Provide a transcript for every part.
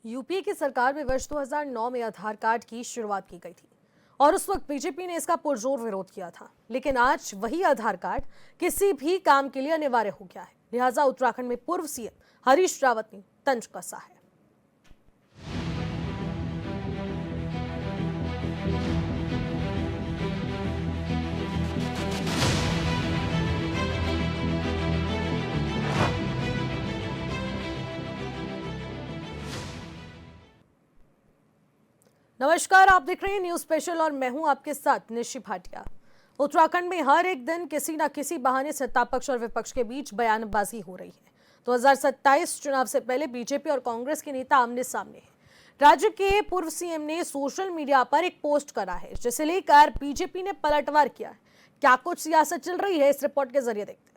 UPA की सरकार में वर्ष 2009 में आधार कार्ड की शुरुआत की गई थी और उस वक्त बीजेपी ने इसका पुरजोर विरोध किया था। लेकिन आज वही आधार कार्ड किसी भी काम के लिए अनिवार्य हो गया है। लिहाजा उत्तराखंड में पूर्व सीएम हरीश रावत ने तंज कसा है। नमस्कार, आप देख रहे हैं न्यूज स्पेशल और मैं हूं आपके साथ निशि भाटिया। उत्तराखंड में हर एक दिन किसी न किसी बहाने सत्ता पक्ष और विपक्ष के बीच बयानबाजी हो रही है। 2027 चुनाव से पहले बीजेपी और कांग्रेस के नेता आमने सामने हैं। राज्य के पूर्व सीएम ने सोशल मीडिया पर एक पोस्ट करा है जिसे लेकर बीजेपी ने पलटवार किया है। क्या कुछ सियासत चल रही है, इस रिपोर्ट के जरिए देखते हैं।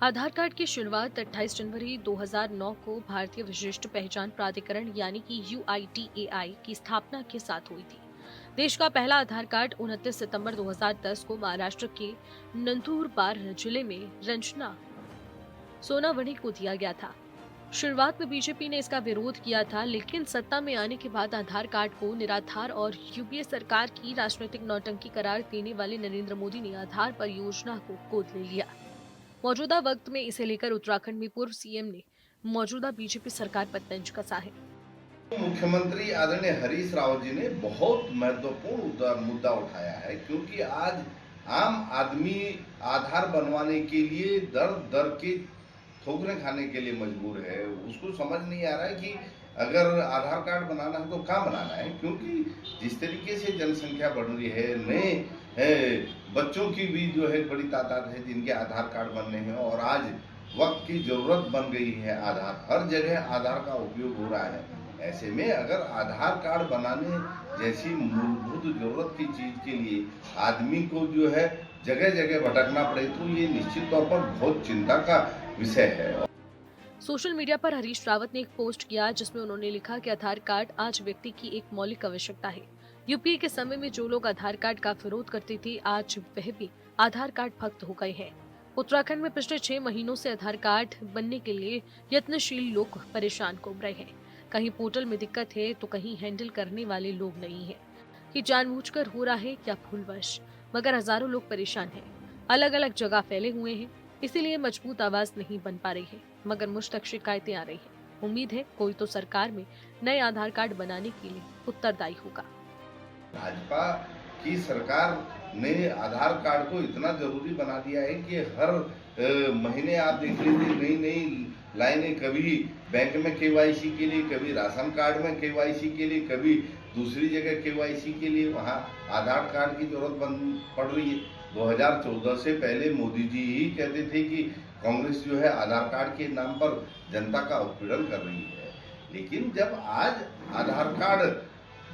आधार कार्ड की शुरुआत 28 जनवरी 2009 को भारतीय विशिष्ट पहचान प्राधिकरण यानी कि UIDAI की स्थापना के साथ हुई थी। देश का पहला आधार कार्ड 29 सितंबर 2010 को महाराष्ट्र के नंदुरबार जिले में रंजना सोनावणी को दिया गया था। शुरुआत में बीजेपी ने इसका विरोध किया था, लेकिन सत्ता में आने के बाद आधार कार्ड को निराधार और यूपीए सरकार की राजनीतिक नौटंकी करार देने वाले नरेंद्र मोदी ने आधार परियोजना को गोद ले लिया। मौजूदा वक्त में इसे लेकर उत्तराखंड में पूर्व सीएम ने मौजूदा बीजेपी सरकार पर तंज कसा है। मुख्यमंत्री आदरणीय हरीश रावत जी ने बहुत महत्वपूर्ण मुद्दा उठाया है, क्योंकि आज आम आदमी आधार बनवाने के लिए दर दर के ठोकरें खाने के लिए मजबूर है। उसको समझ नहीं आ रहा है कि अगर आधार कार्ड बनाना है तो कहाँ बनाना है, क्योंकि जिस तरीके से जनसंख्या बढ़ रही है, नए बच्चों की भी जो है बड़ी तादाद है जिनके आधार कार्ड बनने हैं, और आज वक्त की जरूरत बन गई है। आधार हर जगह आधार का उपयोग हो रहा है। ऐसे में अगर आधार कार्ड बनाने जैसी मूलभूत जरूरत की चीज के लिए आदमी को जो है जगह जगह भटकना पड़े तो ये निश्चित तौर पर बहुत चिंता का विषय है। सोशल मीडिया पर हरीश रावत ने एक पोस्ट किया जिसमें उन्होंने लिखा कि आधार कार्ड आज व्यक्ति की एक मौलिक आवश्यकता है। यूपीए के समय में जो लोग आधार कार्ड का विरोध करते थे, आज वह भी आधार कार्ड भक्त हो गए हैं। उत्तराखंड में पिछले 6 महीनों से आधार कार्ड बनने के लिए यत्नशील लोग परेशान घूम रहे हैं। कहीं पोर्टल में दिक्कत है तो कहीं हैंडल करने वाले लोग नहीं है। ये जानबूझकर हो रहा है या भूलवश, मगर हजारों लोग परेशान हैं, अलग अलग जगह फैले हुए हैं, इसीलिए मजबूत आवाज नहीं बन पा रही है। मगर मुझ तक शिकायतें आ रही हैं। उम्मीद है कोई तो सरकार में नए आधार कार्ड बनाने के लिए उत्तरदायी होगा। भाजपा की सरकार ने आधार कार्ड को इतना जरूरी बना दिया है कि हर महीने आप देख लीजिए नई नई लाइनें, कभी बैंक में केवाईसी के लिए, कभी राशन कार्ड में केवाईसी के लिए, कभी दूसरी जगह केवाईसी के लिए वहाँ आधार कार्ड की जरूरत पड़ रही है। 2014 से पहले मोदी जी ही कहते थे कि कांग्रेस जो है आधार कार्ड के नाम पर जनता का उत्पीड़न कर रही है, लेकिन जब आज आधार कार्ड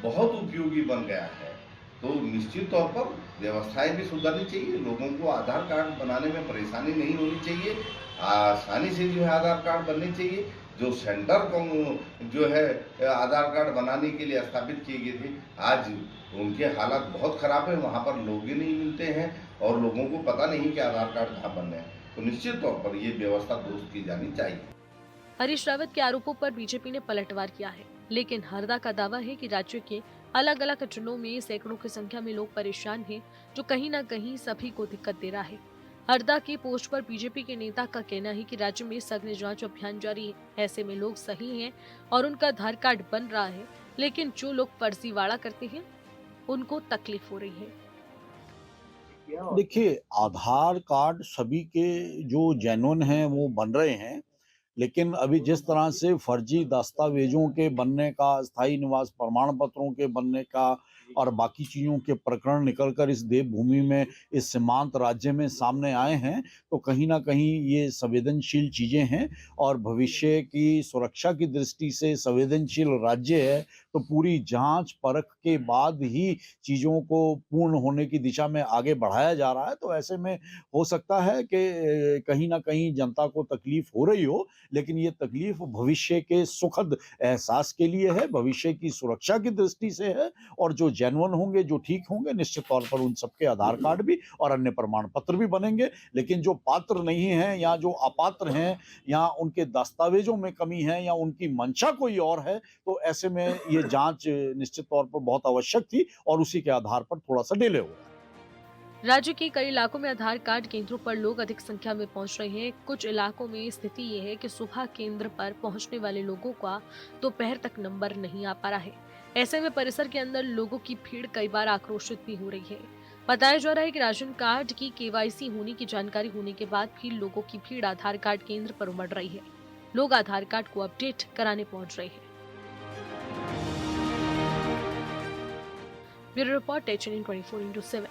बहुत उपयोगी बन गया है तो निश्चित तौर पर व्यवस्थाएं भी सुधरनी चाहिए। लोगों को आधार कार्ड बनाने में परेशानी नहीं होनी चाहिए, आसानी से जो है आधार कार्ड बनने चाहिए। जो सेंटर जो है आधार कार्ड बनाने के लिए स्थापित किए गए थे, आज उनके हालात बहुत खराब है। वहाँ पर लोग ही नहीं मिलते हैं और लोगों को पता नहीं कि आधार कार्ड कहाँ बनने हैं। तो निश्चित तौर पर ये व्यवस्था दुरुस्त की जानी चाहिए। हरीश रावत के आरोपों पर बीजेपी ने पलटवार किया है, लेकिन हरदा का दावा है कि राज्य के अलग अलग जिलों में सैकड़ों की संख्या में लोग परेशान हैं, जो कहीं न कहीं सभी को दिक्कत दे रहा है। हरदा की पोस्ट पर बीजेपी के नेता का कहना है कि राज्य में सघन जांच अभियान जारी है। ऐसे में लोग सही हैं और उनका आधार कार्ड बन रहा है, लेकिन जो लोग फर्जीवाड़ा करते हैं उनको तकलीफ हो रही है। देखिए, आधार कार्ड सभी के जो जेन्युइन हैं वो बन रहे हैं, लेकिन अभी जिस तरह से फर्जी दस्तावेजों के बनने का, स्थायी निवास प्रमाण पत्रों के बनने का और बाकी चीज़ों के प्रकरण निकलकर इस देवभूमि में, इस सीमांत राज्य में सामने आए हैं, तो कहीं ना कहीं ये संवेदनशील चीज़ें हैं और भविष्य की सुरक्षा की दृष्टि से संवेदनशील राज्य है, तो पूरी जांच परख के बाद ही चीज़ों को पूर्ण होने की दिशा में आगे बढ़ाया जा रहा है। तो ऐसे में हो सकता है कि कहीं ना कहीं जनता को तकलीफ हो रही हो, लेकिन ये तकलीफ भविष्य के सुखद एहसास के लिए है, भविष्य की सुरक्षा की दृष्टि से है, और जो जेन्युइन होंगे, जो ठीक होंगे, निश्चित तौर पर उन सबके आधार कार्ड भी और अन्य प्रमाण पत्र भी बनेंगे। लेकिन जो पात्र नहीं हैं या जो अपात्र हैं या उनके दस्तावेजों में कमी है या उनकी मंशा कोई और है, तो ऐसे में ये जांच निश्चित तौर पर बहुत आवश्यक थी और उसी के आधार पर थोड़ा सा डिले हो रहा है। राज्य के कई इलाकों में आधार कार्ड केंद्रों पर लोग अधिक संख्या में पहुंच रहे हैं। कुछ इलाकों में स्थिति ये है कि सुबह केंद्र पर पहुंचने वाले लोगों का दोपहर तक नंबर नहीं आ पा रहा है। ऐसे में परिसर के अंदर लोगों की भीड़ कई बार आक्रोशित भी हो रही है। बताया जा रहा है कि राशन कार्ड की KYC होने की जानकारी होने के बाद भी लोगों की भीड़ आधार कार्ड केंद्र पर उमड़ रही है। लोग आधार कार्ड को अपडेट कराने पहुंच रहे हैं। Bureau report HN 24/7।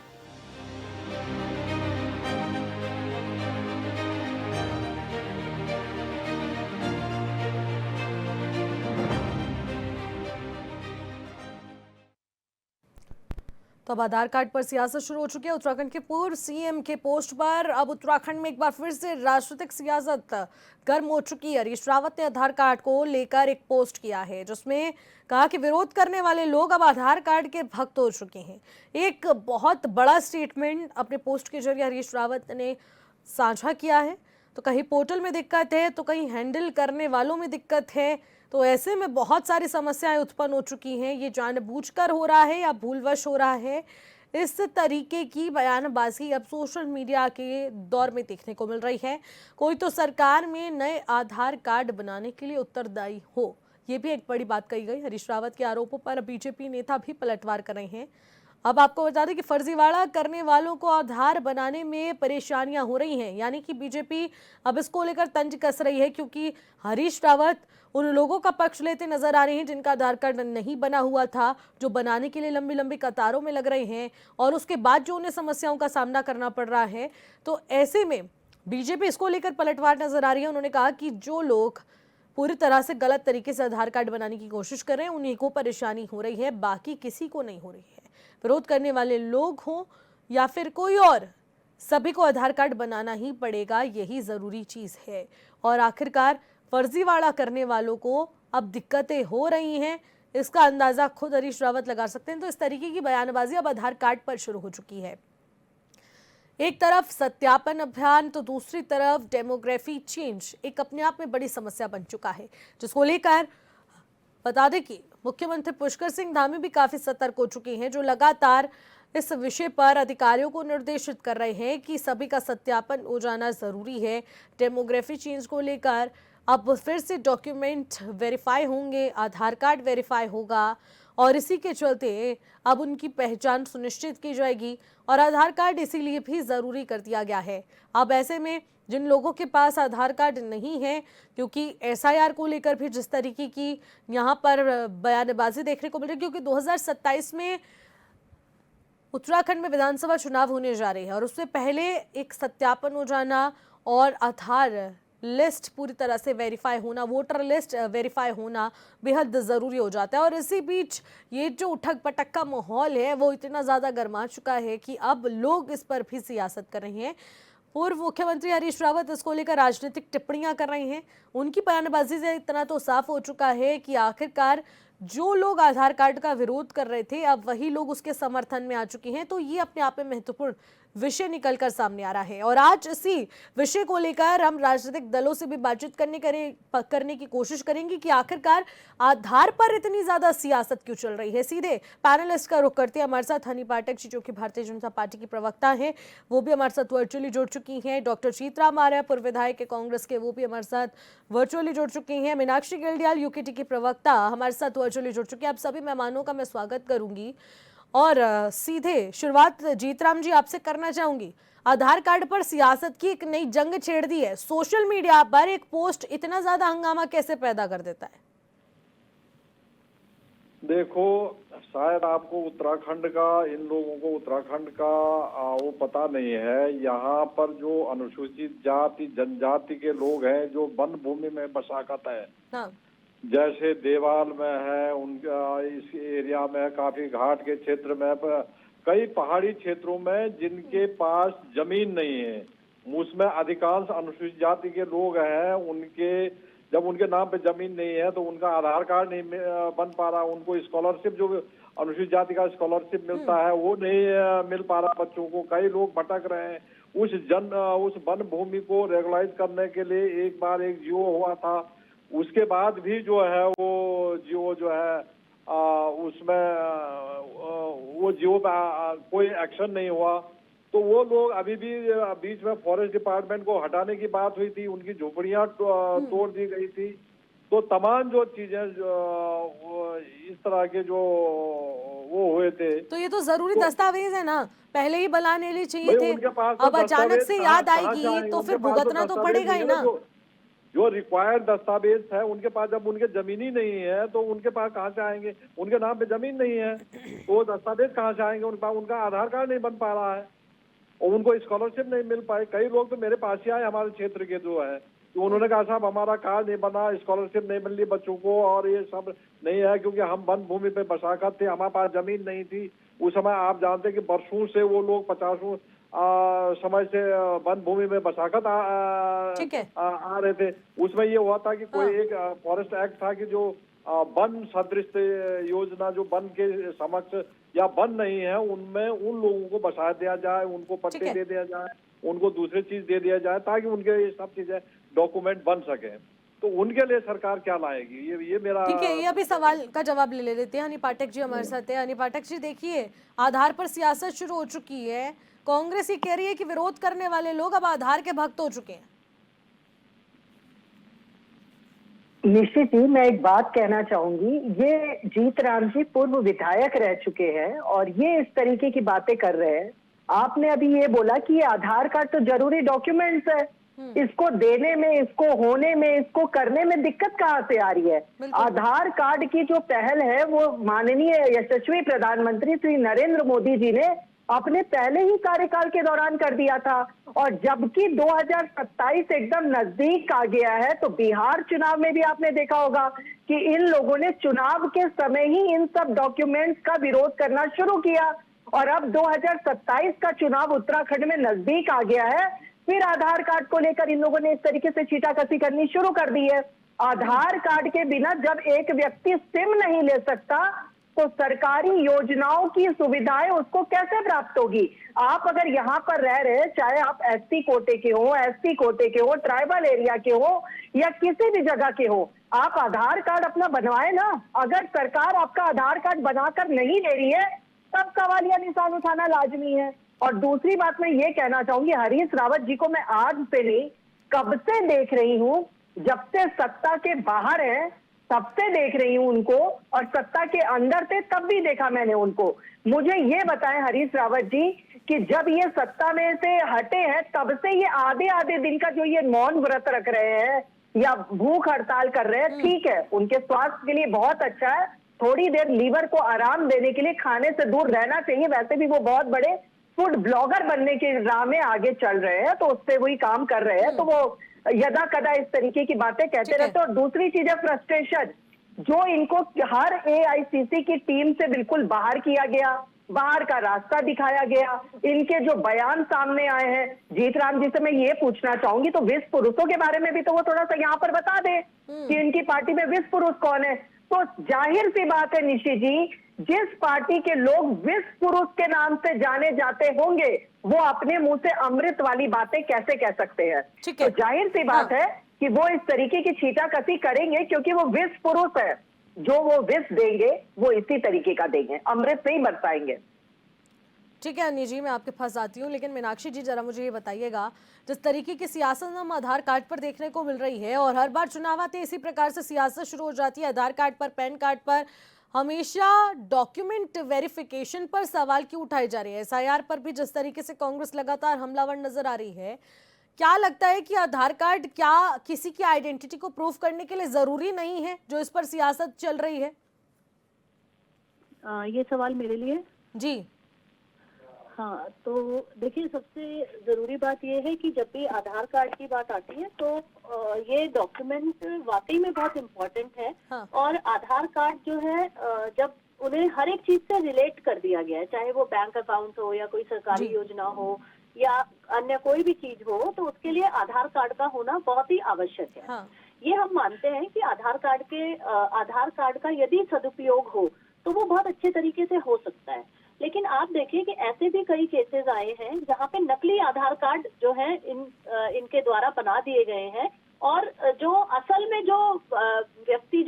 तो अब आधार कार्ड पर सियासत शुरू हो चुकी है। उत्तराखंड के पूर्व CM के पोस्ट पर अब उत्तराखंड में एक बार फिर से राजनीतिक सियासत गर्म हो चुकी है। हरीश रावत ने आधार कार्ड को लेकर एक पोस्ट किया है जिसमें कहा कि विरोध करने वाले लोग अब आधार कार्ड के भक्त हो चुके हैं। एक बहुत बड़ा स्टेटमेंट अपने पोस्ट के जरिए हरीश रावत ने साझा किया है। तो कहीं पोर्टल में दिक्कत है तो कहीं हैंडल करने वालों में दिक्कत है, तो ऐसे में बहुत सारी समस्याएं उत्पन्न हो चुकी हैं। ये जानबूझकर हो रहा है या भूलवश हो रहा है, इस तरीके की बयानबाजी अब सोशल मीडिया के दौर में देखने को मिल रही है। कोई तो सरकार में नए आधार कार्ड बनाने के लिए उत्तरदायी हो, ये भी एक बड़ी बात कही गई। हरीश रावत के आरोपों पर बीजेपी नेता भी पलटवार कर रहे हैं। अब आपको बता दें कि फर्जीवाड़ा करने वालों को आधार बनाने में परेशानियां हो रही हैं, यानी कि बीजेपी अब इसको लेकर तंज कस रही है, क्योंकि हरीश रावत उन लोगों का पक्ष लेते नजर आ रहे हैं जिनका आधार कार्ड नहीं बना हुआ था, जो बनाने के लिए लंबी लंबी कतारों में लग रहे हैं और उसके बाद जो उन्हें समस्याओं का सामना करना पड़ रहा है। तो ऐसे में बीजेपी इसको लेकर पलटवार नजर आ रही है। उन्होंने कहा कि जो लोग पूरी तरह से गलत तरीके से आधार कार्ड बनाने की कोशिश कर रहे हैं उन्हीं को परेशानी हो रही है, बाकी किसी को नहीं हो रही है। विरोध करने वाले लोग हों या फिर कोई और, सभी को आधार कार्ड बनाना ही पड़ेगा, यही जरूरी चीज है। और आखिरकार फर्जीवाड़ा करने वालों को अब दिक्कतें हो रही हैं, इसका अंदाजा खुद हरीश रावत लगा सकते हैं। तो इस तरीके की बयानबाजी अब आधार कार्ड पर शुरू हो चुकी है। एक तरफ सत्यापन अभियान तो दूसरी तरफ डेमोग्राफी चेंज एक अपने आप में बड़ी समस्या बन चुका है, जिसको लेकर बता दें कि मुख्यमंत्री पुष्कर सिंह धामी भी काफी सतर्क हो चुके हैं, जो लगातार इस विषय पर अधिकारियों को निर्देशित कर रहे हैं कि सभी का सत्यापन हो जाना जरूरी है। डेमोग्राफी चेंज को लेकर अब फिर से डॉक्यूमेंट वेरीफाई होंगे, आधार कार्ड वेरीफाई होगा और इसी के चलते अब उनकी पहचान सुनिश्चित की जाएगी और आधार कार्ड इसीलिए भी ज़रूरी कर दिया गया है। अब ऐसे में जिन लोगों के पास आधार कार्ड नहीं है, क्योंकि SIR को लेकर भी जिस तरीके की यहाँ पर बयानबाजी देखने को मिल रही है, क्योंकि 2027 में उत्तराखंड में विधानसभा चुनाव होने जा रहे हैं और उससे पहले एक सत्यापन हो जाना और आधार लिस्ट पूरी तरह से वेरीफाई होना, वोटर लिस्ट वेरीफाई होना बेहद ज़रूरी हो जाता है। और इसी बीच ये जो उठक पटक का माहौल है वो इतना ज़्यादा गर्मा चुका है कि अब लोग इस पर भी सियासत कर रहे हैं। पूर्व मुख्यमंत्री हरीश रावत इसको लेकर राजनीतिक टिप्पणियां कर रहे हैं। उनकी बयानबाजी से इतना तो साफ हो चुका है कि आखिरकार जो लोग आधार कार्ड का विरोध कर रहे थे अब वही लोग उसके समर्थन में आ चुके हैं। तो ये अपने आप में महत्वपूर्ण विषय निकलकर सामने आ रहा है और आज इसी विषय को लेकर हम राजनीतिक दलों से भी बातचीत करने की कोशिश करेंगे कि आखिरकार आधार पर इतनी ज्यादा सियासत क्यों चल रही है। सीधे पैनलिस्ट का रुख करते हैं। हमारे साथ हनी पाठक जी, जो कि भारतीय जनता पार्टी की प्रवक्ता हैं, वो भी हमारे साथ वर्चुअली जुड़ चुकी हैं। डॉक्टर चित्रा आर्या, पूर्व विधायक कांग्रेस के, वो भी हमारे साथ वर्चुअली जुड़ चुकी हैं। मीनाक्षी गिल्डियाल, UKT की प्रवक्ता, हमारे साथ वर्चुअली जुड़ चुकी है। आप सभी मेहमानों का मैं स्वागत करूंगी और सीधे शुरुआत जीतराम जी आपसे करना चाहूंगी। आधार कार्ड पर सियासत की एक नई जंग छेड़ दी है। सोशल मीडिया पर एक पोस्ट इतना ज्यादा हंगामा कैसे पैदा कर देता है? देखो, शायद आपको उत्तराखंड का, इन लोगों को उत्तराखंड का वो पता नहीं है। यहाँ पर जो अनुसूचित जाति जनजाति के लोग हैं जो वन भूमि में बसाकत है, हाँ। जैसे देवाल में है, उनका इस एरिया में काफी घाट के क्षेत्र में, कई पहाड़ी क्षेत्रों में जिनके पास जमीन नहीं है, उसमें अधिकांश अनुसूचित जाति के लोग हैं। उनके जब उनके नाम पे जमीन नहीं है तो उनका आधार कार्ड नहीं बन पा रहा, उनको स्कॉलरशिप जो अनुसूचित जाति का स्कॉलरशिप मिलता है वो नहीं मिल पा रहा बच्चों को। कई लोग भटक रहे हैं। उस वन भूमि को रेगुलाइज करने के लिए एक बार एक जीओ हुआ था, उसके बाद भी जो है वो जीओ जो है उसमें वो जीओ पे कोई एक्शन नहीं हुआ। तो वो लोग अभी भी बीच में फॉरेस्ट डिपार्टमेंट को हटाने की बात हुई थी, उनकी झोपड़ियां तोड़ दी गई थी। तो तमाम जो चीजें इस तरह के जो वो हुए थे। तो ये तो जरूरी दस्तावेज है ना, पहले ही बनाने लिए चाहिए भाई थे। उनके पास तो अब अचानक दस्तावेज से कहाँ याद से आएगी आएंगे? तो फिर उनके पास तो भुगतना तो दस्तावेज पड़ेगा ही नहीं है ना। जो रिक्वायर्ड दस्तावेज है उनके पास, जब उनके जमीन ही नहीं है तो उनके पास कहाँ से आएंगे? उनके नाम पे जमीन नहीं है तो वो दस्तावेज कहाँ से आएंगे उनके पास? उनका आधार कार्ड नहीं बन पा रहा है और उनको स्कॉलरशिप नहीं मिल पाई। कई लोग तो मेरे पास ही आए हमारे क्षेत्र के जो है, तो उन्होंने कहा साहब हमारा कार्ड नहीं बना, स्कॉलरशिप नहीं मिल रही बच्चों को और ये सब नहीं है क्योंकि हम वन भूमि पे बसाकर थे, हमारे पास जमीन नहीं थी। उस समय आप जानते कि वर्षों से वो लोग 50 समय से वन भूमि में बसाकर ठीक है। आ रहे थे। उसमें ये हुआ था कि कोई एक फॉरेस्ट एक्ट था कि जो वन सदृश योजना जो वन के समक्ष या वन नहीं है उनमें उन लोगों को बसा दिया जाए, उनको पट्टे दे दिया जाए, उनको दूसरी चीज दे दिया जाए ताकि उनके ये सब चीजें डॉक्यूमेंट बन सके। तो उनके लिए सरकार क्या लाएगी? ये मेरा ठीक है, ये अभी सवाल का जवाब ले लेते हैं। हनी पाठक जी हमारे साथ है। हनी पाठक जी, देखिए आधार पर सियासत शुरू हो चुकी है। कांग्रेस ये कह रही है कि विरोध करने वाले लोग अब आधार के भक्त हो चुके हैं। निश्चित ही मैं एक बात कहना चाहूंगी, ये जीत राम जी पूर्व विधायक रह चुके हैं और ये इस तरीके की बातें कर रहे हैं। आपने अभी ये बोला कि ये आधार कार्ड तो जरूरी डॉक्यूमेंट्स है, इसको देने में, इसको होने में, इसको करने में दिक्कत कहाँ से आ रही है? आधार कार्ड की जो पहल है वो माननीय यशस्वी प्रधानमंत्री श्री नरेंद्र मोदी जी ने अपने पहले ही कार्यकाल के दौरान कर दिया था और जबकि 2027 एकदम नजदीक आ गया है तो बिहार चुनाव में भी आपने देखा होगा कि इन लोगों ने चुनाव के समय ही इन सब डॉक्यूमेंट्स का विरोध करना शुरू किया और अब 2027 का चुनाव उत्तराखंड में नजदीक आ गया है, फिर आधार कार्ड को लेकर इन लोगों ने इस तरीके से छींटाकशी करनी शुरू कर दी है। आधार कार्ड के बिना जब एक व्यक्ति सिम नहीं ले सकता तो सरकारी योजनाओं की सुविधाएं उसको कैसे प्राप्त होगी? आप अगर यहाँ पर रह रहे हैं, चाहे आप एसटी कोटे के हो, एसटी कोटे के हो, ट्राइबल एरिया के हो या किसी भी जगह के हो, आप आधार कार्ड अपना बनवाए ना। अगर सरकार आपका आधार कार्ड बनाकर नहीं दे रही है तब सवालिया निशान उठाना लाजमी है। और दूसरी बात मैं ये कहना चाहूंगी, हरीश रावत जी को मैं आज से नहीं कब से देख रही हूँ, जब से सत्ता के बाहर है तब से देख रही हूँ उनको और सत्ता के अंदर थे तब भी देखा मैंने उनको। मुझे ये बताएं हरीश रावत जी कि जब ये सत्ता में से हटे हैं तब से ये आधे आधे दिन का जो ये मौन व्रत रख रहे हैं या भूख हड़ताल कर रहे हैं, ठीक है उनके स्वास्थ्य के लिए बहुत अच्छा है, थोड़ी देर लीवर को आराम देने के लिए खाने से दूर रहना चाहिए। वैसे भी वो बहुत बड़े फूड ब्लॉगर बनने के राह में आगे चल रहे हैं तो उससे वही काम कर रहे हैं, तो वो यदा कदा इस तरीके की बातें कहते रहते हैं। और दूसरी चीज है फ्रस्ट्रेशन, जो इनको हर एआईसीसी की टीम से बिल्कुल बाहर किया गया, बाहर का रास्ता दिखाया गया। इनके जो बयान सामने आए हैं, जीत राम जी से मैं ये पूछना चाहूंगी तो विश्व पुरुषों के बारे में भी तो वो थोड़ा सा यहाँ पर बता दे कि इनकी पार्टी में विश्व पुरुष कौन है। तो जाहिर सी बात है निशी जी, जिस पार्टी के लोग विश्व पुरुष के नाम से जाने जाते होंगे वो अपने मुंह से अमृत वाली बातें कैसे कह सकते हैं? तो जाहिर सी बात है कि वो इस तरीके की छींटाकशी करेंगे क्योंकि वो विश्व पुरुष है। जो वो विष देंगे वो इसी तरीके का देंगे, अमृत से ही बरसाएंगे। ठीक है अनी जी, मैं आपके पास आती हूँ, लेकिन मीनाक्षी जी जरा मुझे ये बताइएगा, जिस तरीके की सियासत हम आधार कार्ड पर देखने को मिल रही है और हर बार चुनाव आते इसी प्रकार से सियासत शुरू हो जाती है, आधार कार्ड पर, पैन कार्ड पर हमेशा डॉक्यूमेंट वेरिफिकेशन पर सवाल क्यों उठाए जा रहे हैं? एसआईआर पर भी जिस तरीके से कांग्रेस लगातार हमलावर नजर आ रही है, क्या लगता है कि आधार कार्ड क्या किसी की आइडेंटिटी को प्रूव करने के लिए जरूरी नहीं है, जो इस पर सियासत चल रही है? ये सवाल मेरे लिए जी। हाँ, तो देखिए सबसे जरूरी बात ये है कि जब भी आधार कार्ड की बात आती है तो ये डॉक्यूमेंट वाकई में बहुत इम्पोर्टेंट है। हाँ। और आधार कार्ड जो है जब उन्हें हर एक चीज से रिलेट कर दिया गया है, चाहे वो बैंक अकाउंट हो या कोई सरकारी योजना हो या अन्य कोई भी चीज हो, तो उसके लिए आधार कार्ड का होना बहुत ही आवश्यक है। हाँ। ये हम मानते हैं कि आधार कार्ड का यदि सदुपयोग हो तो वो बहुत अच्छे तरीके से हो सकता है। लेकिन आप देखिए कि ऐसे भी कई केसेस आए हैं जहाँ पे नकली आधार कार्ड जो है इनके द्वारा बना दिए गए हैं, और जो असल में जो व्यक्ति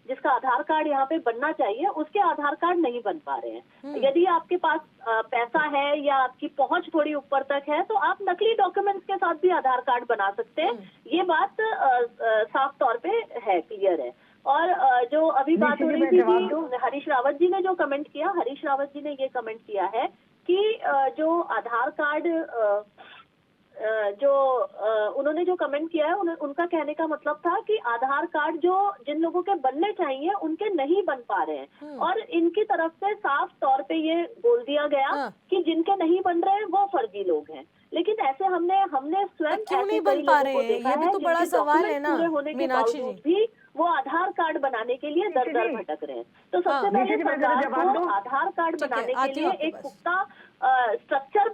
जिसका आधार कार्ड यहाँ पे बनना चाहिए उसके आधार कार्ड नहीं बन पा रहे हैं। यदि आपके पास पैसा है या आपकी पहुंच थोड़ी ऊपर तक है तो आप नकली डॉक्यूमेंट्स के साथ भी आधार कार्ड बना सकते हैं। ये बात साफ तौर पे है, क्लियर है। और जो अभी बात हो रही थी कि हरीश रावत जी ने जो कमेंट किया, हरीश रावत जी ने ये कमेंट किया है कि जो आधार कार्ड उन्होंने जो कमेंट किया है उनका कहने का मतलब था कि आधार कार्ड जो जिन लोगों के बनने चाहिए उनके नहीं बन पा रहे हैं, और इनकी तरफ से साफ तौर पे ये बोल दिया गया कि जिनके नहीं बन रहे हैं वो फर्जी लोग हैं। लेकिन ऐसे हमने स्वयं क्यों नहीं बन पा रहे हैं, ये भी तो बड़ा सवाल है ना मीनाक्षी जी। भी वो आधार कार्ड बनाने के लिए दर दर भटक रहे हैं। तो सबसे पहले सरकार को आधार कार्ड बनाने के लिए एक पुख्ता स्ट्रक्चर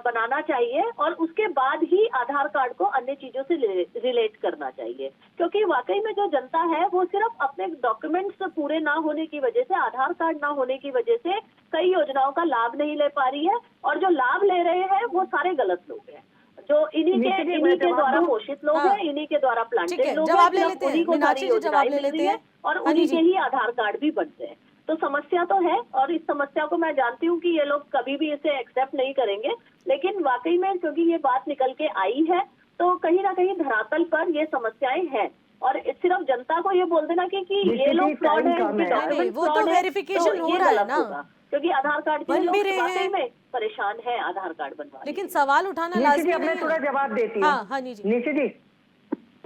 बनाना चाहिए, और उसके बाद ही आधार कार्ड को अन्य चीजों से रिलेट करना चाहिए। क्योंकि वाकई में जो जनता है वो सिर्फ अपने डॉक्यूमेंट्स पूरे ना होने की वजह से, आधार कार्ड ना होने की वजह से कई योजनाओं का लाभ नहीं ले पा रही है, और जो लाभ ले रहे हैं वो सारे गलत लोग हैं, जो इन्हीं के द्वारा पोषित लोग हैं, इन्हीं के द्वारा प्लांटेड लोग हैं, उन्हीं को सारी योजनाएं मिल रही है और उन्हीं के ही आधार कार्ड भी बनते हैं। तो समस्या तो है, और इस समस्या को मैं जानती हूँ कि ये लोग कभी भी इसे एक्सेप्ट नहीं करेंगे, लेकिन वाकई में क्योंकि ये बात निकल के आई है तो कहीं ना कहीं धरातल पर ये समस्याएं हैं। और सिर्फ जनता को ये बोल देना कि ये लोग फ्रॉड है, इनके डॉक्यूमेंट वो तो वेरिफिकेशन हो रहा है ना, क्योंकि आधार कार्ड के लोग वाकई में परेशान है आधार कार्ड बनवाने। लेकिन सवाल उठाना लाजमी नहीं है। थोड़ा जवाब देती हूँ। हाँ जी निशि जी,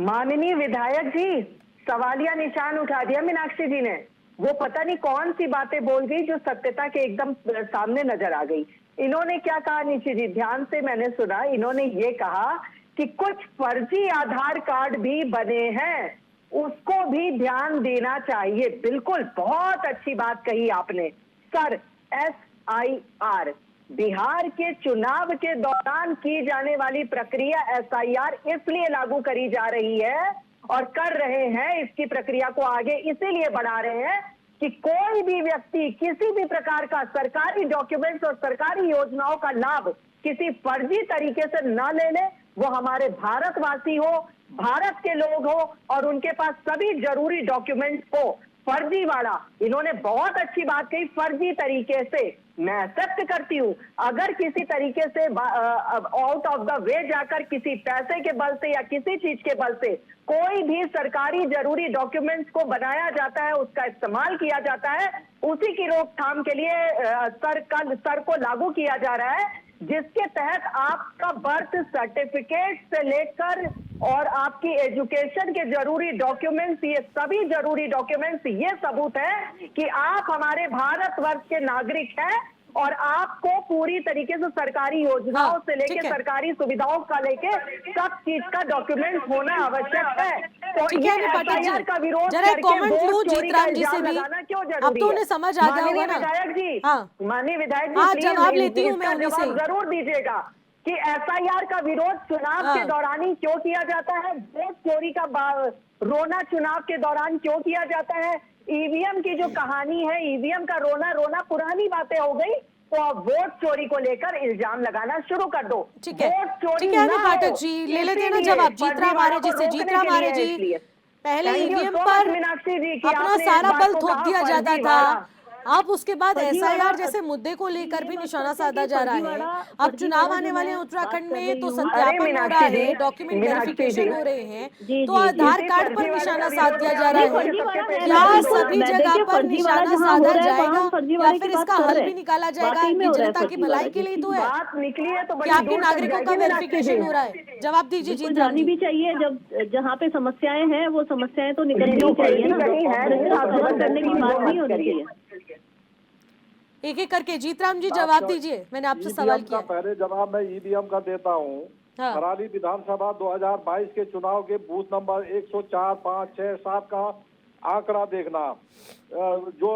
माननीय विधायक जी, सवालिया निशान उठा दिया मीनाक्षी जी ने। वो पता नहीं कौन सी बातें बोल गई जो सत्यता के एकदम सामने नजर आ गई। इन्होंने क्या कहा निशि जी, ध्यान से मैंने सुना। इन्होंने ये कहा कि कुछ फर्जी आधार कार्ड भी बने हैं, उसको भी ध्यान देना चाहिए। बिल्कुल, बहुत अच्छी बात कही आपने सर। SIR बिहार के चुनाव के दौरान की जाने वाली प्रक्रिया SIR इसलिए लागू करी जा रही है और कर रहे हैं, इसकी प्रक्रिया को आगे इसीलिए बढ़ा रहे हैं कि कोई भी व्यक्ति किसी भी प्रकार का सरकारी डॉक्यूमेंट्स और सरकारी योजनाओं का लाभ किसी फर्जी तरीके से न ले ले। वो हमारे भारतवासी हो, भारत के लोग हो, और उनके पास सभी जरूरी डॉक्यूमेंट्स हो। फर्जी वाला, इन्होंने बहुत अच्छी बात कही, फर्जी तरीके से। मैं एक्सेप्ट करती हूँ, अगर किसी तरीके से आउट ऑफ द वे जाकर किसी पैसे के बल से या किसी चीज के बल से कोई भी सरकारी जरूरी डॉक्यूमेंट्स को बनाया जाता है, उसका इस्तेमाल किया जाता है, उसी की रोकथाम के लिए सर को लागू किया जा रहा है, जिसके तहत आपका बर्थ सर्टिफिकेट से लेकर और आपकी एजुकेशन के जरूरी डॉक्यूमेंट्स, ये सभी जरूरी डॉक्यूमेंट्स ये सबूत है कि आप हमारे भारतवर्ष के नागरिक हैं, और आपको पूरी तरीके से सरकारी योजनाओं से लेकर सरकारी सुविधाओं का लेके सब चीज का डॉक्यूमेंट होना आवश्यक है। तो ये SIR का विरोध करके वोट चोरी का इल्जाम लगाना क्यों जरूरी है? अब तो उन्हें समझ आ गया होगा ना। विधायक जी, माननीय विधायक जी, हाँ, जवाब लेती हूँ मैं उन्हीं से। जरूर दीजिएगा कि SIR का विरोध चुनाव के दौरान ही क्यों किया जाता है, वोट चोरी का रोना चुनाव के दौरान क्यों किया जाता है। EVM की जो कहानी है, EVM का रोना पुरानी बातें हो गई, तो अब वोट चोरी को लेकर इल्जाम लगाना शुरू कर दो। ठीक है, वोट चोरी ठीक है ना पाठक जी, ले लेते हैं ना जवाब। जीतरा मारे जी से, जीतरा मारे जी, पहले EVM पर मीनाक्षी जी अपना सारा बल थोप दिया जाता था, अब उसके बाद SIR जैसे मुद्दे को लेकर भी निशाना साधा जा रहा है। अब चुनाव आने वाले हैं उत्तराखंड में, तो सत्यापन हो रहा है, डॉक्यूमेंट वेरिफिकेशन हो रहे हैं, तो आधार कार्ड पर निशाना साध दिया जा रहा है। क्या सभी जगह पर निशाना साधा जाएगा, या फिर इसका हल भी निकाला जाएगा कि जनता की भलाई के लिए तो है, क्या आपके नागरिकों का वेरिफिकेशन हो रहा है? जवाब दीजिए जी। जानी भी चाहिए, जब जहाँ पे समस्याएं हैं वो समस्याएं तो निकलनी ही चाहिए ना, आंदोलन करने की बात नहीं होनी चाहिए। एक एक करके जीतराम जी जवाब दीजिए, मैंने आपसे सवाल किया। पहले जवाब मैं EVM का देता हूँ। कराली विधानसभा 2022 के चुनाव के बूथ नंबर 104, 5, 6, 7 का आंकड़ा देखना। जो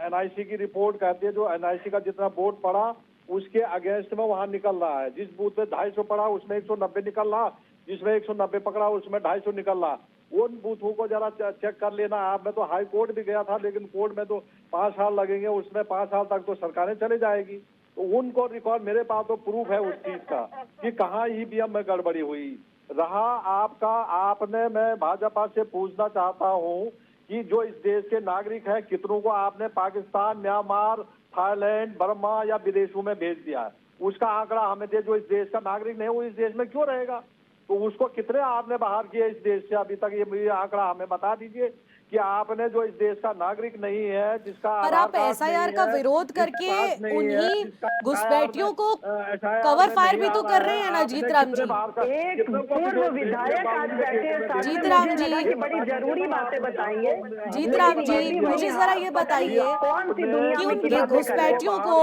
NIC की रिपोर्ट कहती है, जो NIC का जितना वोट पड़ा उसके अगेंस्ट में वहाँ निकल रहा है। जिस बूथ पे 250 पड़ा उसमें 190 निकल रहा, जिसमें 190 पकड़ा उसमें 250 निकल रहा। उन बूथों को जरा चेक कर लेना आप। मैं तो हाई कोर्ट भी गया था, लेकिन कोर्ट में तो 5 साल लगेंगे, उसमें 5 साल तक तो सरकारें चले जाएगी। तो उनको रिकॉर्ड, मेरे पास तो प्रूफ है उस चीज का कि कहाँ ईवीएम में गड़बड़ी हुई। रहा आपका, आपने, मैं भाजपा से पूछना चाहता हूँ कि जो इस देश के नागरिक हैं, कितनों को आपने पाकिस्तान, म्यांमार, थाईलैंड, बर्मा या विदेशों में भेज दिया है? उसका आंकड़ा हमें दे। जो इस देश का नागरिक नहीं, वो इस देश में क्यों रहेगा? तो उसको कितने आपने बाहर किए इस देश से अभी तक? ये आंकड़ा हमें बता दीजिए कि आपने जो इस देश का नागरिक नहीं है, जिसका पर आप एसआईआर का विरोध करके उन्हीं घुसपैठियों को कवर फायर भी तो कर रहे हैं ना जीत राम जी। एक पूर्व विधायक आज बैठे हैं, जीत राम जी की बड़ी जरूरी बातें बताइए। जीत राम जी, मुझे जरा ये बताइए कि उन घुसपैठियों को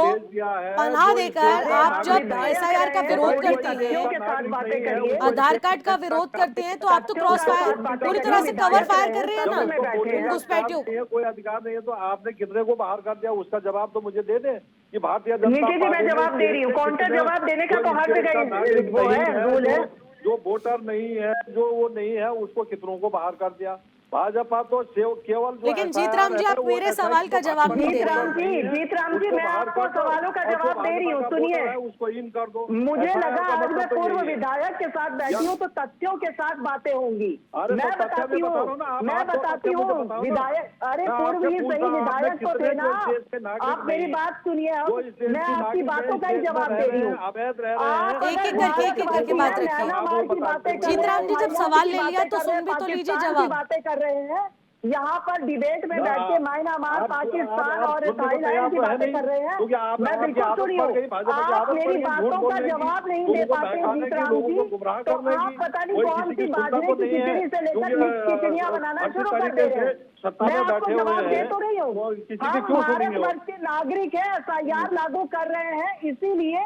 पनाह देकर आप जब एसआईआर का विरोध करते हैं, आधार कार्ड का विरोध करते हैं, तो आप तो क्रॉस फायर पूरी तरह से कवर फायर कर रहे हैं ना घुसपैठियों। कोई अधिकार नहीं है, तो आपने कितने को बाहर कर दिया उसका जवाब तो मुझे दे दे कि भारतीय जनता पार्टी। मैं जवाब दे रही हूँ, काउंटर जवाब देने का तो हर जगह वो है, रूल है। जो वोटर नहीं है, जो वो नहीं है, उसको कितनों को बाहर कर दिया भाजपा तो केवल। लेकिन जीतराम जी, आप मेरे सवाल का जवाब नहीं दे रहे। जीतराम जी, मैं आपको सवालों का जवाब दे रही हूँ, सुनिए। उसको इन कर दो। मुझे लगा आज मैं पूर्व विधायक के साथ बैठी हूँ तो तथ्यों के साथ बातें होंगी। मैं बताती हूँ विधायक, अरे पूर्व ही सही विधायक तो थे ना। आप मेरी बात सुनिए, मैं आपकी बातों का ही जवाब दे रही हूँ। एक एक करके बात रखिए। जीतराम जी, जब सवाल ले लिया तो सुन भी तो लीजिए जवाब। बातें कर रहे हैं यहाँ पर डिबेट में बैठ के म्यांमार, पाकिस्तान और थाईलैंड की बातें कर रहे हैं। मैं बिल्कुल सुनी हूँ, आप मेरी बातों का जवाब नहीं दे पाते जीतराम जी, तो आप पता नहीं कौन सी बाजरे की खिचड़ी से लेकर खिचड़ियाँ बनाना शुरू कर दे रहे हैं। मैं आपको जवाब दे तो रही हूँ, हम भारतवर्ष के नागरिक है, एसआईआर लागू कर रहे हैं, इसीलिए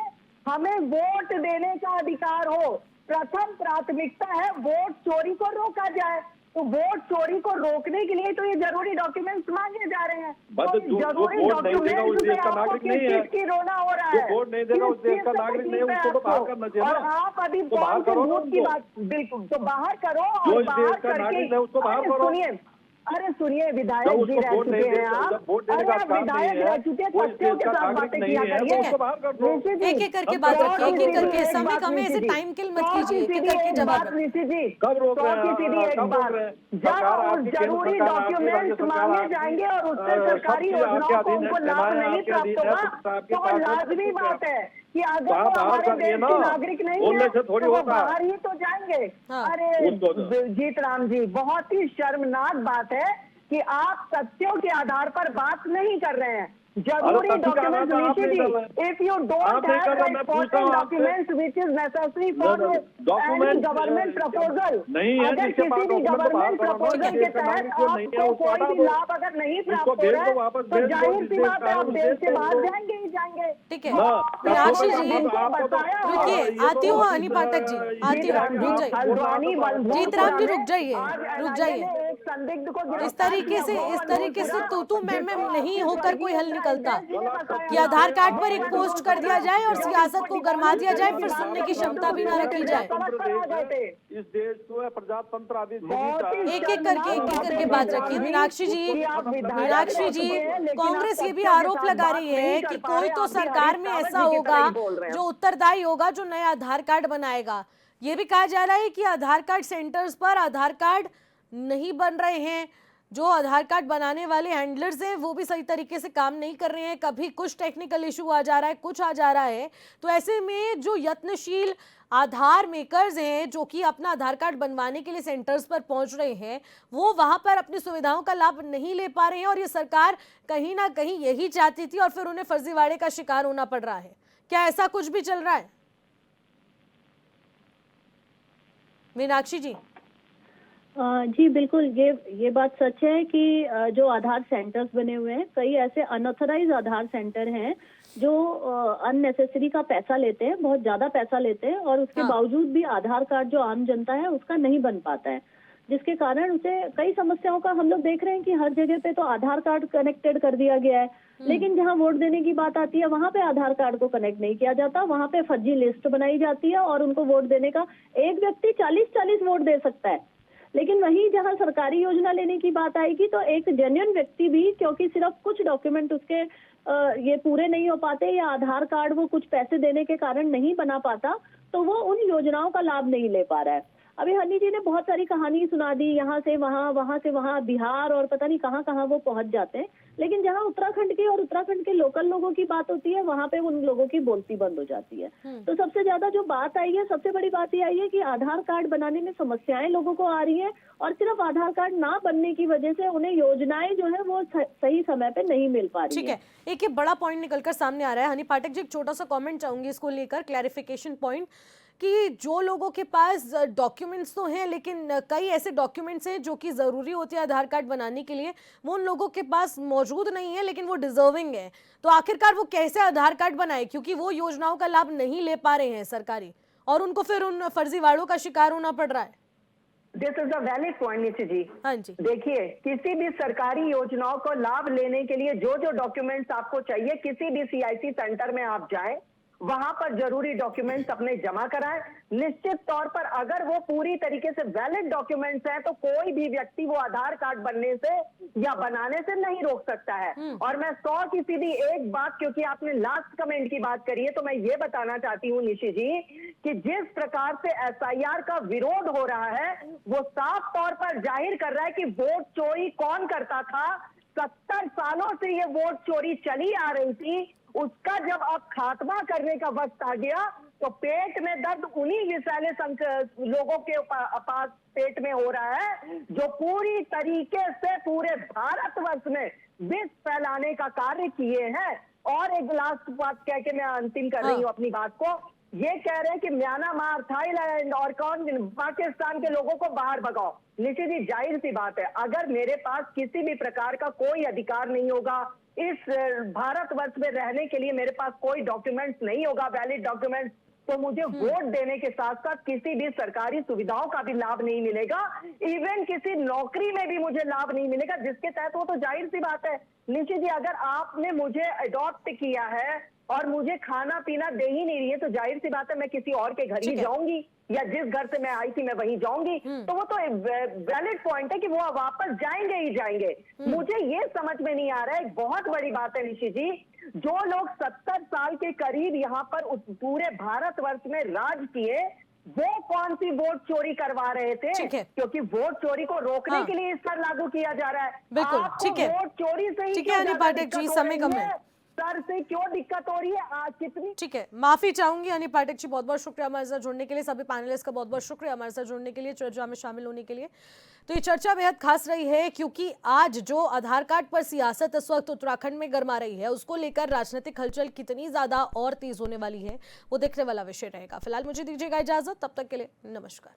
हमें वोट देने का अधिकार हो। प्रथम प्राथमिकता है वोट चोरी को रोका जाए। तो वोट चोरी को रोकने के लिए तो ये जरूरी डॉक्यूमेंट्स मांगे जा रहे हैं। तो जरूरी डॉक्यूमेंट्स में आपको किस चीज की रोना हो रहा है? वोट नहीं देगा उस देश का नागरिक नहीं, उसको तो बाहर करना चाहिए। और आप अभी कौन से वोट की बात, बिल्कुल तो बाहर करो और बाहर करके सुनिए। अरे सुनिए, विधायक जी रह चुके हैं आप, अरे आप विधायक रह चुके, तथ्यों के साथ बातें किया करिए। एक एक करके बात रखिए, एक एक करके, समय कम है, ऐसे टाइम किल मत कीजिए, एक एक करके जवाब। ऋषि जी, सीधी एक बात, जब जरूरी डॉक्यूमेंट्स मांगे जाएंगे और उससे सरकारी योजनाओं को उनको लाभ नहीं प्राप्त होगा, तो वो लाजमी बात है कि अगर वो हमारे देश के नागरिक नहीं है तो वो बाहर ही तो जाएंगे। अरे जीतराम जी, बहुत ही शर्मनाक बात है कि आप तथ्यों के आधार पर बात नहीं कर रहे हैं। जरूरी डॉक्यूमेंट्स नीचे दी, if you don't have the important documents which is necessary for any government proposal, अगर किसी भी गवर्नमेंट प्रपोजल के तहत आपको कोई भी लाभ अगर नहीं प्राप्त हो रहा है तो जाहिर सी बात है आप देश से बाहर जाएंगे ही जाएंगे। ठीक है, मीनाक्षी जी रुकिए, आती हूँ अनी पाठक जी, आती हूँ, रुक जाइए जीतराम जी, रुक जाइए। इस तरीके से तू मैं नहीं होकर कोई हल निकलता कि आधार कार्ड पर एक पोस्ट कर दिया जाए और सियासत को गरमा दिया जाए, फिर सुनने की क्षमता भी ना रखी जाए। इस देश को प्रजातंत्र एक एक करके बात रखिए। मीनाक्षी जी, कांग्रेस ये भी आरोप लगा रही है कि कोई तो सरकार में ऐसा होगा जो उत्तरदायी होगा, जो नया आधार कार्ड बनाएगा। ये भी कहा जा रहा है कि आधार कार्ड सेंटर्स पर आधार कार्ड नहीं बन रहे हैं, जो आधार कार्ड बनाने वाले हैंडलर्स हैं वो भी सही तरीके से काम नहीं कर रहे हैं, कभी कुछ टेक्निकल इशू आ जा रहा है, कुछ आ जा रहा है। तो ऐसे में जो यत्नशील आधार मेकर्स हैं, जो कि अपना आधार कार्ड बनवाने के लिए सेंटर्स पर पहुंच रहे हैं, वो वहां पर अपनी सुविधाओं का लाभ नहीं ले पा रहे हैं, और ये सरकार कहीं ना कहीं यही चाहती थी और फिर उन्हें फर्जीवाड़े का शिकार होना पड़ रहा है। क्या ऐसा कुछ भी चल रहा है मीनाक्षी जी? जी बिल्कुल, ये बात सच है कि जो आधार सेंटर्स बने हुए हैं, कई ऐसे अनऑथराइज आधार सेंटर हैं जो अननेसेसरी का पैसा लेते हैं, बहुत ज्यादा पैसा लेते हैं, और उसके बावजूद भी आधार कार्ड जो आम जनता है उसका नहीं बन पाता है, जिसके कारण उसे कई समस्याओं का हम लोग देख रहे हैं कि हर जगह पे तो आधार कार्ड कनेक्टेड कर दिया गया है, लेकिन जहां वोट देने की बात आती है वहां पे आधार कार्ड को कनेक्ट नहीं किया जाता, वहां पे फर्जी लिस्ट बनाई जाती है और उनको वोट देने का एक व्यक्ति 40-40 वोट दे सकता है। लेकिन वहीं जहां सरकारी योजना लेने की बात आएगी तो एक जेन्युइन व्यक्ति भी, क्योंकि सिर्फ कुछ डॉक्यूमेंट उसके ये पूरे नहीं हो पाते या आधार कार्ड वो कुछ पैसे देने के कारण नहीं बना पाता, तो वो उन योजनाओं का लाभ नहीं ले पा रहा है। अभी हनी जी ने बहुत सारी कहानी सुना दी, यहाँ से वहां बिहार और पता नहीं कहाँ कहाँ वो पहुंच जाते हैं, लेकिन जहाँ उत्तराखंड की और उत्तराखंड के लोकल लोगों की बात होती है वहां पे उन लोगों की बोलती बंद हो जाती है। तो सबसे ज्यादा जो बात आई है, सबसे बड़ी बात ये आई है कि आधार कार्ड बनाने में समस्याएं लोगों को आ रही है और सिर्फ आधार कार्ड ना बनने की वजह से उन्हें योजनाएं जो है वो सही समय पे नहीं मिल पा रही ठीक है, एक ये बड़ा पॉइंट निकलकर सामने आ रहा है। हनी पाठक जी, एक छोटा सा कमेंट चाहूंगी इसको लेकर, क्लैरिफिकेशन पॉइंट, कि जो लोगों के पास डॉक्यूमेंट्स तो हैं लेकिन कई ऐसे डॉक्यूमेंट्स हैं जो कि ज़रूरी होते हैं आधार कार्ड बनाने के लिए, वो उन लोगों के पास मौजूद नहीं है लेकिन वो डिजर्विंग है, तो आखिरकार वो कैसे आधार कार्ड बनाए, क्योंकि वो योजनाओं का लाभ नहीं ले पा रहे हैं सरकारी, और उनको फिर उन फर्जीवाड़ों का शिकार होना पड़ रहा है। This is a valid point Nishi ji. हाँ जी, देखिए, किसी भी सरकारी योजनाओं को लाभ लेने के लिए जो जो डॉक्यूमेंट्स आपको चाहिए, किसी भी सीआईसी सेंटर में आप जाएं, वहां पर जरूरी डॉक्यूमेंट्स अपने जमा कराएं। निश्चित तौर पर अगर वो पूरी तरीके से वैलिड डॉक्यूमेंट्स हैं तो कोई भी व्यक्ति वो आधार कार्ड बनने से या बनाने से नहीं रोक सकता है। और मैं 100% एक बात, क्योंकि आपने लास्ट कमेंट की बात करी है, तो मैं ये बताना चाहती हूँ निशि जी कि जिस प्रकार से एसआईआर का विरोध हो रहा है वो साफ तौर पर जाहिर कर रहा है कि वोट चोरी कौन करता था। 70 सालों से ये वोट चोरी चली आ रही थी, उसका जब अब खात्मा करने का वक्त आ गया तो पेट में दर्द उन्हीं विषैले लोगों के पास पेट में हो रहा है जो पूरी तरीके से पूरे भारतवर्ष में विष फैलाने का कार्य किए हैं। और एक लास्ट बात कह के मैं अंतिम कर रही हूँ अपनी बात को, ये कह रहे हैं कि म्यांमार, थाईलैंड और पाकिस्तान के लोगों को बाहर भगाओ। निश्चित ही जाहिर सी बात है, अगर मेरे पास किसी भी प्रकार का कोई अधिकार नहीं होगा, इस भारतवर्ष में रहने के लिए मेरे पास कोई डॉक्यूमेंट्स नहीं होगा, वैलिड डॉक्यूमेंट्स, तो मुझे वोट देने के साथ साथ किसी भी सरकारी सुविधाओं का भी लाभ नहीं मिलेगा, इवन किसी नौकरी में भी मुझे लाभ नहीं मिलेगा, जिसके तहत वो तो जाहिर सी बात है निशि जी, अगर आपने मुझे अडॉप्ट किया है और मुझे खाना पीना दे ही नहीं रही है तो जाहिर सी बात है मैं किसी और के घर ही जाऊंगी या जिस घर से मैं आई थी मैं वहीं जाऊंगी। तो वो तो वैलिड पॉइंट है कि वो वापस जाएंगे ही जाएंगे। मुझे ये समझ में नहीं आ रहा है, एक बहुत बड़ी बात है निशि जी, जो लोग 70 साल के करीब यहाँ पर पूरे भारतवर्ष में राज किए, वो कौन सी वोट चोरी करवा रहे थे, क्योंकि वोट चोरी को रोकने के लिए इस पर लागू किया जा रहा है। बिल्कुल, ठीक है, वोट चोरी से ही ठीक है हनी पाठक जी, समय कम है, सर से क्यों दिक्कत हो रही है आज कितनी। ठीक है, माफी चाहूंगी हनी पाठक जी, बहुत बहुत शुक्रिया हमारे साथ जुड़ने के लिए, सभी पैनलिस्ट का बहुत बहुत शुक्रिया हमारे साथ जुड़ने के लिए, चर्चा में शामिल होने के लिए। तो ये चर्चा बेहद खास रही है क्योंकि आज जो आधार कार्ड पर सियासत इस वक्त उत्तराखंड में गरमा रही है, उसको लेकर राजनीतिक हलचल कितनी ज्यादा और तेज होने वाली है वो देखने वाला विषय रहेगा। फिलहाल मुझे दीजिएगा इजाजत, तब तक के लिए नमस्कार।